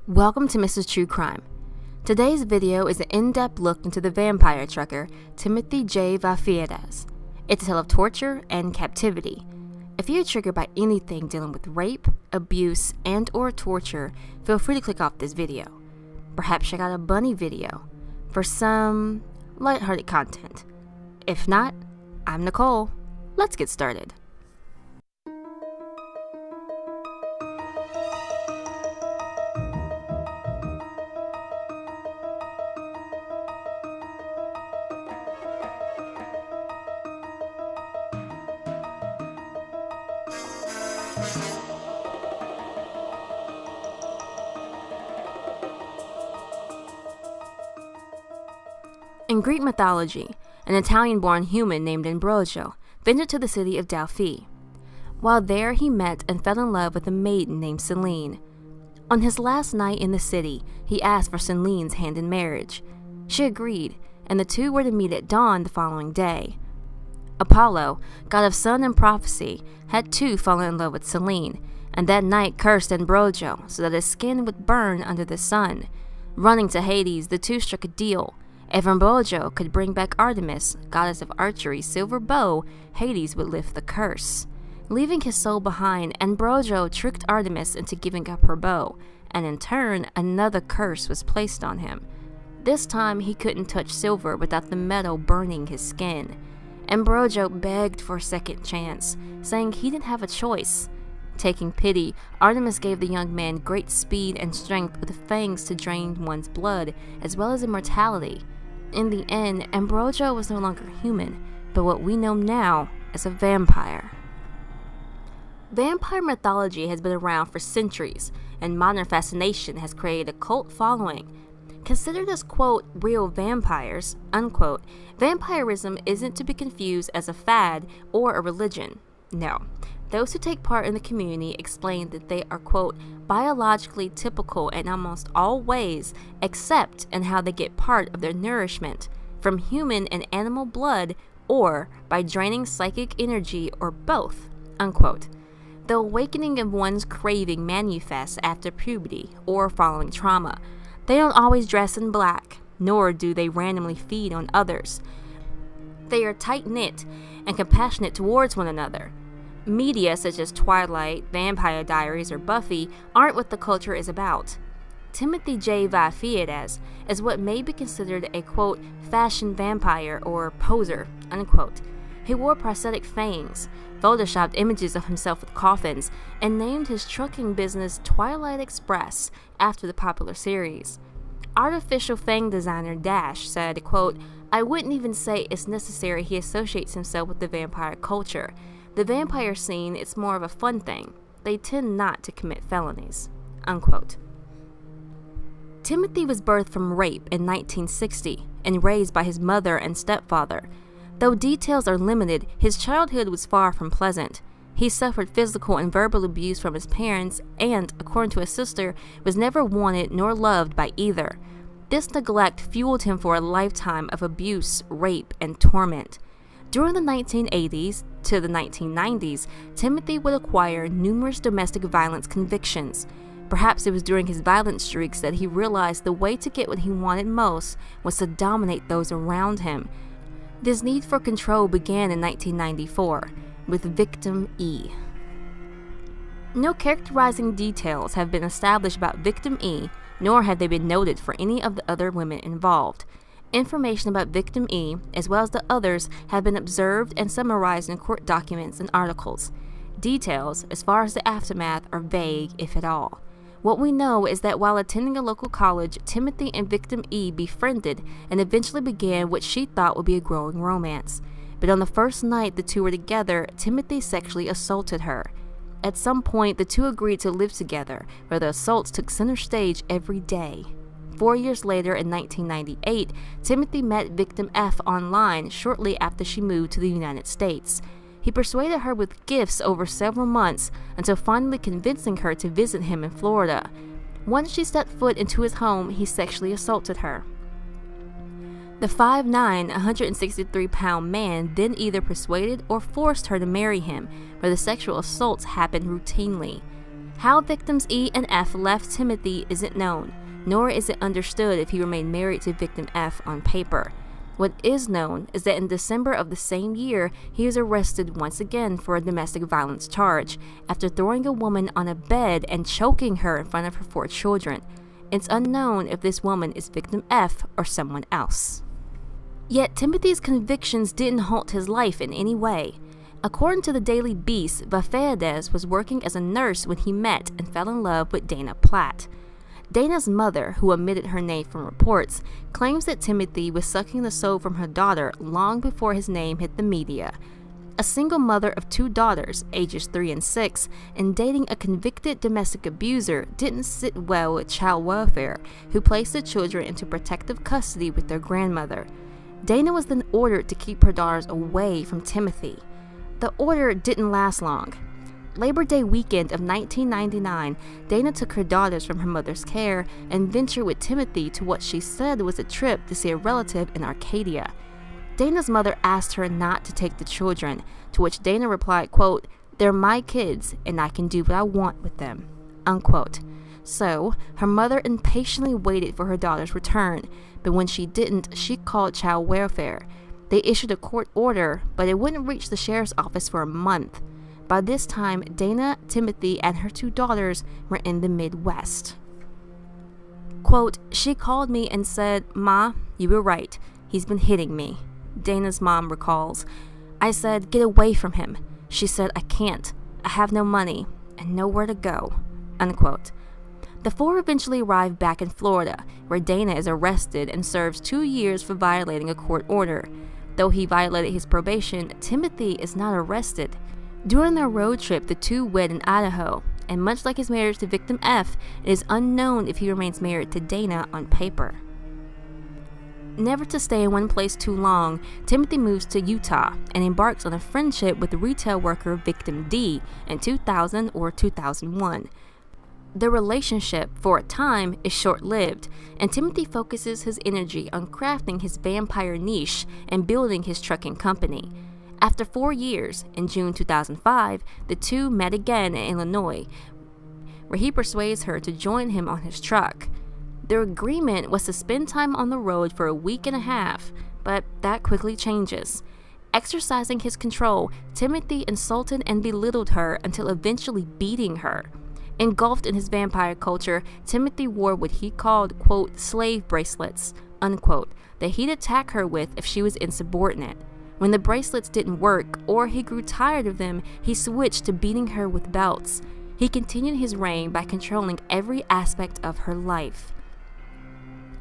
Welcome to Mrs. True Crime. Today's video is an in-depth look into the vampire trucker, Jay Vafeades. It's a tale of torture and captivity. If you're triggered by anything dealing with rape, abuse, and or torture, feel free to click off this video. Perhaps check out a bunny video for some lighthearted content. If not, I'm Nicole. Let's get started. In Greek mythology, an Italian-born human named Ambrogio ventured to the city of Delphi. While there, he met and fell in love with a maiden named Selene. On his last night in the city, he asked for Selene's hand in marriage. She agreed, and the two were to meet at dawn the following day. Apollo, god of sun and prophecy, had too fallen in love with Selene, and that night cursed Ambrogio so that his skin would burn under the sun. Running to Hades, the two struck a deal. If Ambrogio could bring back Artemis, goddess of archery's silver bow, Hades would lift the curse. Leaving his soul behind, Ambrogio tricked Artemis into giving up her bow, and in turn, another curse was placed on him. This time, he couldn't touch silver without the metal burning his skin. Ambrogio begged for a second chance, saying he didn't have a choice. Taking pity, Artemis gave the young man great speed and strength with fangs to drain one's blood, as well as immortality. In the end, Ambrogio was no longer human, but what we know now as a vampire. Vampire mythology has been around for centuries, and modern fascination has created a cult following. Considered as, quote, real vampires, unquote, vampirism isn't to be confused as a fad or a religion. No. Those who take part in the community explain that they are, quote, biologically typical in almost all ways, except in how they get part of their nourishment from human and animal blood or by draining psychic energy or both, unquote. The awakening of one's craving manifests after puberty or following trauma. They don't always dress in black, nor do they randomly feed on others. They are tight-knit and compassionate towards one another. Media such as Twilight, Vampire Diaries, or Buffy aren't what the culture is about. Jay Vafeades is what may be considered a, quote, fashion vampire or poser, unquote. He wore prosthetic fangs, photoshopped images of himself with coffins, and named his trucking business Twilight Express after the popular series. Artificial fang designer Dash said, quote, I wouldn't even say it's necessary he associates himself with the vampire culture. The vampire scene, it's more of a fun thing. They tend not to commit felonies, unquote. Timothy was birthed from rape in 1960 and raised by his mother and stepfather. Though details are limited, his childhood was far from pleasant. He suffered physical and verbal abuse from his parents and, according to his sister, was never wanted nor loved by either. This neglect fueled him for a lifetime of abuse, rape, and torment. During the 1980s to the 1990s, Timothy would acquire numerous domestic violence convictions. Perhaps it was during his violent streaks that he realized the way to get what he wanted most was to dominate those around him. This need for control began in 1994 with Victim E. No characterizing details have been established about Victim E, nor have they been noted for any of the other women involved. Information about Victim E, as well as the others, have been observed and summarized in court documents and articles. Details, as far as the aftermath, are vague, if at all. What we know is that while attending a local college, Timothy and Victim E befriended and eventually began what she thought would be a growing romance. But on the first night the two were together, Timothy sexually assaulted her. At some point, the two agreed to live together, where the assaults took center stage every day. 4 years later, in 1998, Timothy met Victim F online shortly after she moved to the United States. He persuaded her with gifts over several months until finally convincing her to visit him in Florida. Once she stepped foot into his home, he sexually assaulted her. The 5'9", 163-pound man then either persuaded or forced her to marry him, where the sexual assaults happened routinely. How victims E and F left Timothy isn't known, nor is it understood if he remained married to victim F on paper. What is known is that in December of the same year, he was arrested once again for a domestic violence charge after throwing a woman on a bed and choking her in front of her 4 children. It's unknown if this woman is victim F or someone else. Yet Timothy's convictions didn't halt his life in any way. According to the Daily Beast, Vafeades was working as a nurse when he met and fell in love with Dana Platt. Dana's mother, who omitted her name from reports, claims that Timothy was sucking the soul from her daughter long before his name hit the media. A single mother of 2 daughters, ages 3 and 6, and dating a convicted domestic abuser didn't sit well with child welfare, who placed the children into protective custody with their grandmother. Dana was then ordered to keep her daughters away from Timothy. The order didn't last long. Labor Day weekend of 1999, Dana took her daughters from her mother's care and ventured with Timothy to what she said was a trip to see a relative in Arcadia. Dana's mother asked her not to take the children, to which Dana replied, quote, "They're my kids and I can do what I want with them," unquote. So, her mother impatiently waited for her daughter's return, but when she didn't, she called child welfare. They issued a court order, but it wouldn't reach the sheriff's office for a month. By this time, Dana, Timothy, and her 2 daughters were in the Midwest. Quote, "She called me and said, 'Ma, you were right. He's been hitting me,'" Dana's mom recalls. "I said, 'Get away from him.' She said, 'I can't. I have no money and nowhere to go,'" unquote. The 4 eventually arrive back in Florida, where Dana is arrested and serves 2 years for violating a court order. Though he violated his probation, Timothy is not arrested. During their road trip, the 2 wed in Idaho, and much like his marriage to victim F, it is unknown if he remains married to Dana on paper. Never to stay in one place too long, Timothy moves to Utah and embarks on a friendship with retail worker victim D in 2000 or 2001. Their relationship, for a time, is short-lived, and Timothy focuses his energy on crafting his vampire niche and building his trucking company. After 4 years, in June 2005, the 2 met again in Illinois, where he persuades her to join him on his truck. Their agreement was to spend time on the road for a week and a half, but that quickly changes. Exercising his control, Timothy insulted and belittled her until eventually beating her. Engulfed in his vampire culture, Timothy wore what he called, quote, "slave bracelets," unquote, that he'd attack her with if she was insubordinate. When the bracelets didn't work, or he grew tired of them, he switched to beating her with belts. He continued his reign by controlling every aspect of her life.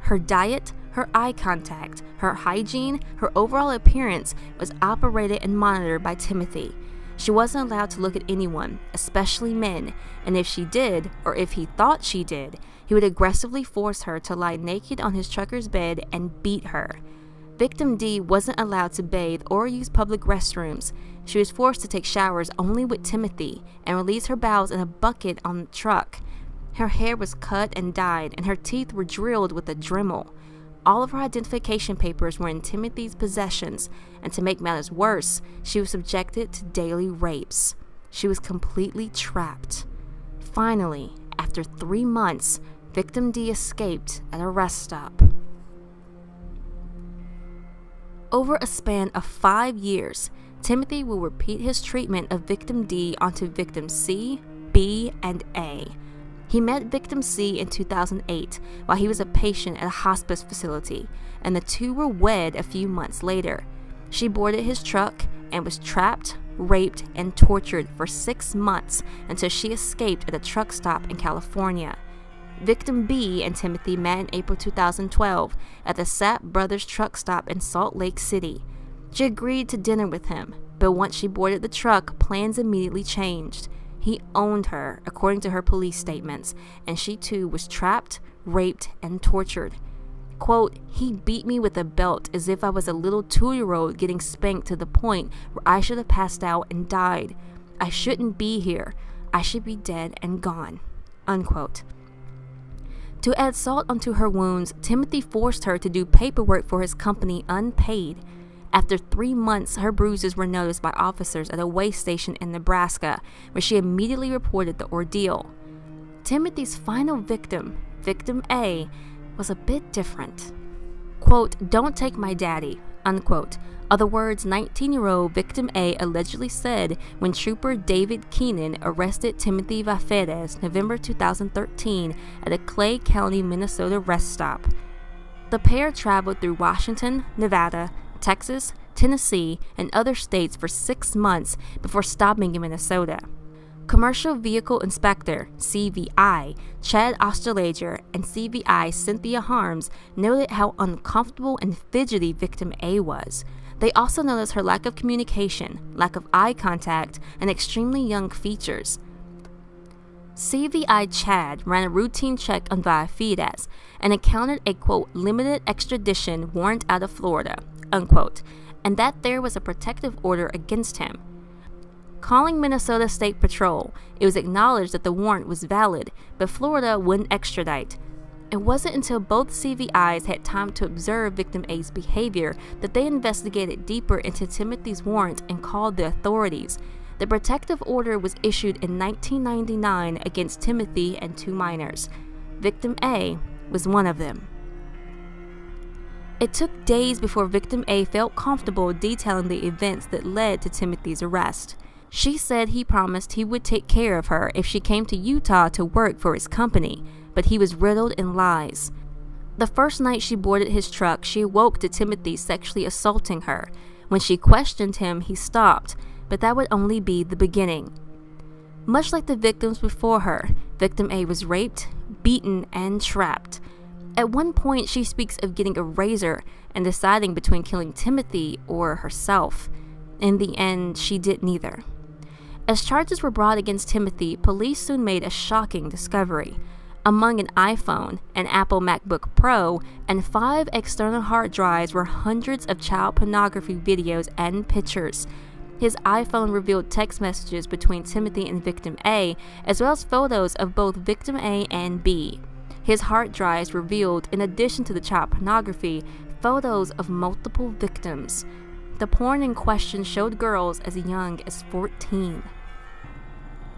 Her diet, her eye contact, her hygiene, her overall appearance was operated and monitored by Timothy. She wasn't allowed to look at anyone, especially men, and if she did, or if he thought she did, he would aggressively force her to lie naked on his trucker's bed and beat her. Victim D wasn't allowed to bathe or use public restrooms. She was forced to take showers only with Timothy and release her bowels in a bucket on the truck. Her hair was cut and dyed, and her teeth were drilled with a Dremel. All of her identification papers were in Timothy's possessions, and to make matters worse, she was subjected to daily rapes. She was completely trapped. Finally, after 3 months, victim D escaped at a rest stop. Over a span of 5 years, Timothy will repeat his treatment of victim D onto victim C, B, and A. He met victim C in 2008 while he was a patient at a hospice facility, and the 2 were wed a few months later. She boarded his truck and was trapped, raped, and tortured for 6 months until she escaped at a truck stop in California. Victim B and Timothy met in April 2012 at the Sapp Brothers truck stop in Salt Lake City. She agreed to dinner with him, but once she boarded the truck, plans immediately changed. He owned her, according to her police statements, and she too was trapped, raped, and tortured. Quote, "He beat me with a belt as if I was a little 2-year-old getting spanked to the point where I should have passed out and died. I shouldn't be here. I should be dead and gone," unquote. To add salt onto her wounds, Timothy forced her to do paperwork for his company unpaid. After 3 months, her bruises were noticed by officers at a way station in Nebraska, where she immediately reported the ordeal. Timothy's final victim, Victim A, was a bit different. Quote, "Don't take my daddy," unquote, are the words 19-year-old Victim A allegedly said when Trooper David Keenan arrested Timothy Vafeades November 2013 at a Clay County, Minnesota rest stop. The pair traveled through Washington, Nevada, Texas, Tennessee, and other states for 6 months before stopping in Minnesota. Commercial Vehicle Inspector, CVI, Chad Osterlager, and CVI Cynthia Harms noted how uncomfortable and fidgety Victim A was. They also noticed her lack of communication, lack of eye contact, and extremely young features. CVI Chad ran a routine check on Vafeades and encountered a, quote, "limited extradition warrant out of Florida," unquote, and that there was a protective order against him. Calling Minnesota State Patrol, it was acknowledged that the warrant was valid, but Florida wouldn't extradite. It wasn't until both CVIs had time to observe Victim A's behavior that they investigated deeper into Timothy's warrant and called the authorities. The protective order was issued in 1999 against Timothy and 2 minors. Victim A was one of them. It took days before Victim A felt comfortable detailing the events that led to Timothy's arrest. She said he promised he would take care of her if she came to Utah to work for his company, but he was riddled in lies. The first night she boarded his truck, she awoke to Timothy sexually assaulting her. When she questioned him, he stopped, but that would only be the beginning. Much like the victims before her, Victim A was raped, beaten, and trapped. At one point, she speaks of getting a razor and deciding between killing Timothy or herself. In the end, she did neither. As charges were brought against Timothy, police soon made a shocking discovery. Among an iPhone, an Apple MacBook Pro, and 5 external hard drives were hundreds of child pornography videos and pictures. His iPhone revealed text messages between Timothy and Victim A, as well as photos of both Victim A and B. His hard drives revealed, in addition to the child pornography, photos of multiple victims. The porn in question showed girls as young as 14.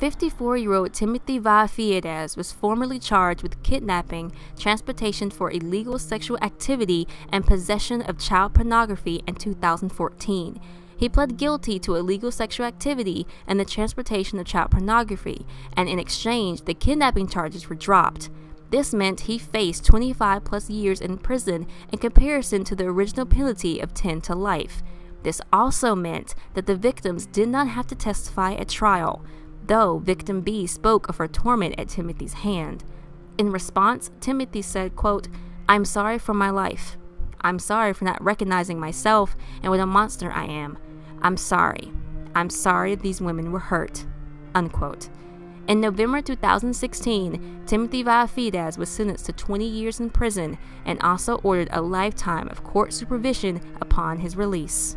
54-year-old Timothy Vafeades was formerly charged with kidnapping, transportation for illegal sexual activity, and possession of child pornography in 2014. He pled guilty to illegal sexual activity and the transportation of child pornography, and in exchange, the kidnapping charges were dropped. This meant he faced 25+ years in prison in comparison to the original penalty of 10 to life. This also meant that the victims did not have to testify at trial, though Victim B spoke of her torment at Timothy's hand. In response, Timothy said, quote, "I'm sorry for my life. I'm sorry for not recognizing myself and what a monster I am. I'm sorry. I'm sorry these women were hurt," unquote. In November 2016, Timothy Vafeades was sentenced to 20 years in prison and also ordered a lifetime of court supervision upon his release.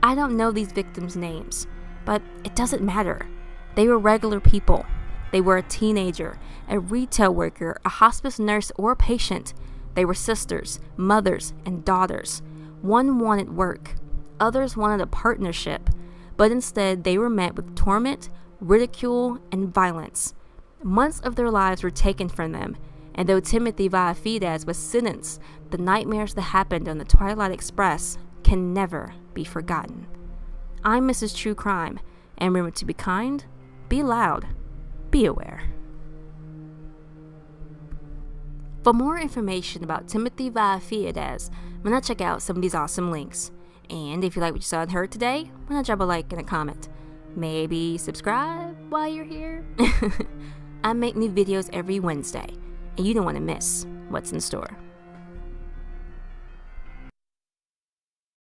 I don't know these victims' names, but it doesn't matter. They were regular people. They were a teenager, a retail worker, a hospice nurse, or a patient. They were sisters, mothers, and daughters. One wanted work. Others wanted a partnership, but instead they were met with torment, ridicule, and violence. Months of their lives were taken from them, and though Timothy Vafeades was sentenced, the nightmares that happened on the Twilight Express can never be forgotten. I'm Mrs. True Crime, and remember to be kind, be loud, be aware. For more information about Timothy Vafeades, why not check out some of these awesome links. And if you like what you saw and heard today, why not drop a like and a comment. Maybe subscribe while you're here. I make new videos every Wednesday, and you don't want to miss what's in store.